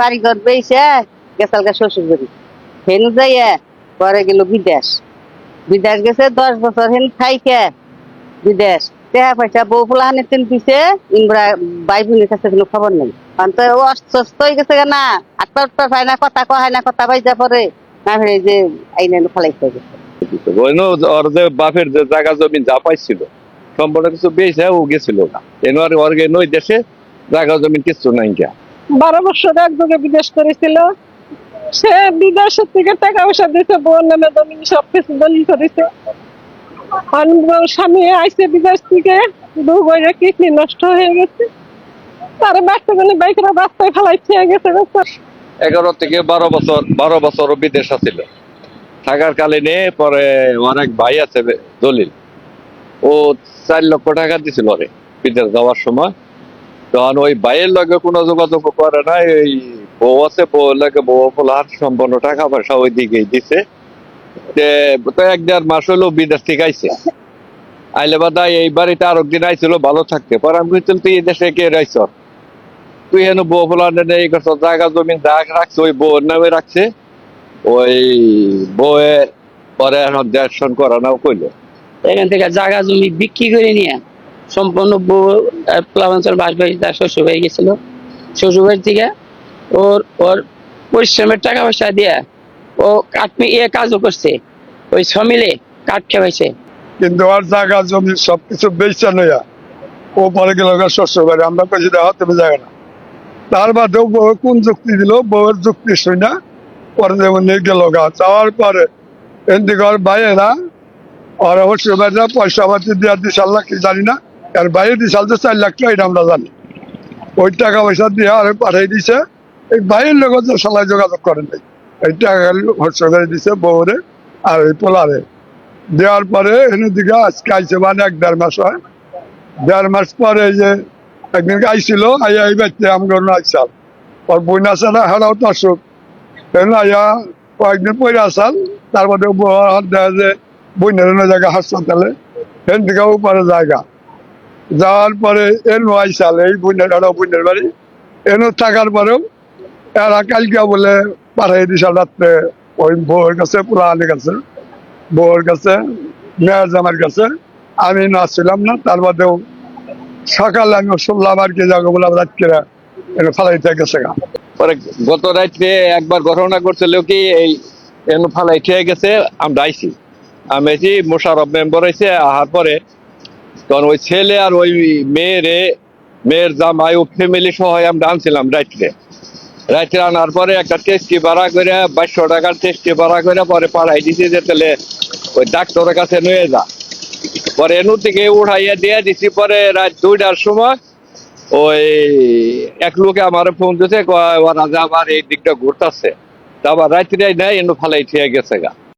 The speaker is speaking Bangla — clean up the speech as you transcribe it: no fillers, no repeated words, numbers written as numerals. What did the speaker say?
বাড়ি ঘর বেইছে গেছাল গা শ্বশুর বাড়ি হেন যাইয়া পরে গেল বিদেশ। বিদেশ গেছে 10 বছর হেন খাইকে বিদেশ টেহা পয়সা বউ ফুলাহানি তিন দিছে ইমরা ভাই বোনের কাছে কোনো খবর নেই। অন্ত অস্ত হয়ে গেছে না আটটা পায় না কথা কয় না কথা পাইজা পরে না ভেবে যে আইনে ফেলাইতে গেছে। ওর যে বাপের যে জায়গা জমি যা পাইছিল সম্পূর্ণ কিছু বেশি ও গেছিল না এনার ওর নই দেশে জায়গা জমি কিছু নাই গিয়া 12 বছর একযোগে বিদেশ করেছিল। সে বিদেশের থেকে টাকা পয়সা দিতে বোন নামে জমি সবকিছু দলিল করেছে। স্বামী আইসে বিদেশ থেকে দুবইয়ের কিডনি নষ্ট হয়ে গেছে। তার বাচ্চা মানে বাইকরা রাস্তায় ফেলাইছে গেছে। 11 থেকে 12 বছর বিদেশ আছিল থাকার কালীনে পরে আমার এক ভাই আছে দলিল ও 4 লক্ষ টাকা দিছিল রে বিদেশ যাওয়ার সময়। তখন ওই ভাইয়ের লগে কোনো যোগাযোগ করে নাই। ওই বউ আছে বউ লাগে বউ ফলার সম্পূর্ণ টাকা পয়সা ওই দিকেই দিছে। তো 1-1.5 মাস হলো বিদেশ থেকে আইছে। আইলে বাদা এই বাড়িতে আর একদিন আইছিল ভালো থাকতে পরে আমি বলছিলাম তুই এই দেশে কে রাইছ তুই হেন বউ ফলার এই করছ জায়গা জমি যা রাখছে ওই বউর নামে রাখছে। ওই বউয়ে পরে এখন দর্শন করানো কইলো এখান থেকে জায়গা জমি বিক্রি করে নিয়ে সম্পূর্ণ প্লাবাঞ্চল বাসবাড়ি তার শ্বশুর বাড়ি গেছিল। শ্বশুর বাড়ি থেকে ওর পরিশ্রমের টাকা পয়সা দিয়ে ও কাজও করছে। ওই সমিলে কাঠ খেয়েছে কিন্তু আর জায়গা জমি সবকিছু বেচা নয়া ও পরে গেল শ্বশুর বাড়ি। আমরা কাছে দেওয়া তুমি জায়গা না তার বাদেও বউ কোন যুক্তি দিল বউয়ের যুক্তি শুই না পরে যেমন নিয়ে গেল গা যাওয়ার পরে এদিকে ওর ভাইয়েরা ওর শ্বশুর বাড়িরা পয়সা পাতি দেওয়া 2 লাখ কি জানি না আর বাইরে 2 যে 4 লাখ টাকা এটা আমরা জানি। ওই টাকা পয়সা দিয়ে আর পাঠাই দিছে এই বাইরের লোক সবাই যোগাযোগ করেন নাই। এই টাকা শ্বশুর বাড়ি দিছে বউরে আর ওই পোলারে দেওয়ার পরে এনে দিকে আজকে আইসে মানে 1-1.5 মাস হয়। 1.5 মাস পরে এই যে একদিন আইছিল আইয়া এই বাচ্চা আমার আইসাল ওর বোন আছে না হেরাও তো অসুখ আইয়া কয়েকদিন পরে আসাল তারপরে দেখা যে বইনের জায়গা হাসপাতালে এন থেকে উপরে জায়গা যাওয়ার পরে এনও আইসাল এই বোনের বাড়ি এনও থাকার পরেও এরা কালকে বলে পাঠাই দিশাল রাত্রে ওই বউয়ের কাছে পুরানের কাছে বউয়ের কাছে মেয়াজ আমার কাছে আমি নাচছিলাম না। তার বাদেও সকালে আমি শুনলাম আর কি যাবো বলে রাত্রে ফালাইতে গেছে গা। পরে গত রাত্রে একবার ঘটনা করছিল কি এই ফালাই ঠিক গেছে আমরা আইছি আমি আইছি মোশারফ মেম্বার আইছে আহার পরে তখন ওই ছেলে আর ওই মেয়ের জামাই ও ফ্যামিলি সহ আমরা আনছিলাম রাত্রে আনার পরে একটা টেস্টি ভাড়া করে 2200 টাকার টেস্টি ভাড়া করে পরে পাঠাই দিছি যে তাহলে ওই ডাক্তারের কাছে নিয়ে যা। পরে এনু থেকে উঠাইয়া দিয়ে দিছি। পরে রাত 2টার সময় ওই এক লোকে আমার ফোন দিতে ওরা যে আবার এই দিকটা ঘুরতেছে আবার রাত্রে নেয় এনু ফালাই ঠিক গেছে গা।